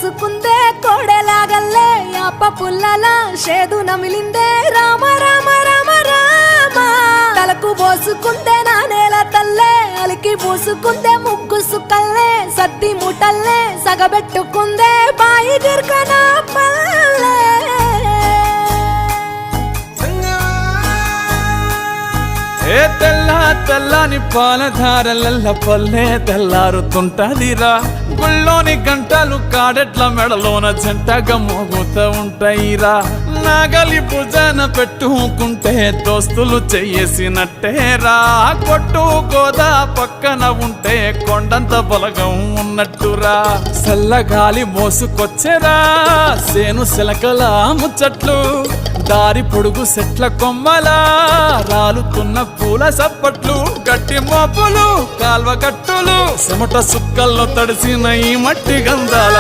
పోసుకుందే కోడెలాగల్లే యాప పుల్లలా షేదు నమిలిందే రామ రామ రామ రామ తలకు పోసుకుందే నా నేల తల్లే అలికి పూసుకుందే ముగ్గు సుక్కల్లే సద్ది ముటల్లే సగబెట్టుకుందే బాయి గిర్కన పల్లె ఏ తెల్ల తెల్లని పాలధారలల్ల పల్లె తెల్లారుతుంటదిరా గుళ్ళోని గంటలు కాడెట్ల మెడలోన జంటగా మోగుతూ ఉంటాయిరా నాగలి భుజాన పెట్టుకుంటే దోస్తులు చెయ్యేసినట్టేరా కొట్టు గోదా పక్కన ఉంటే కొండంత బలగం ఉన్నట్టురా చల్లగాలి మోసుకొచ్చెరా సేను శిలకల ముచ్చట్లు దారి పొడుగు సెట్ల కొమ్మలా రాలుతున్న పూల సప్పట్లు గట్టి మోపులు కాల్వ కట్టులు చెమట సుక్కల్లో తడిసిన ఈ మట్టి గంధాల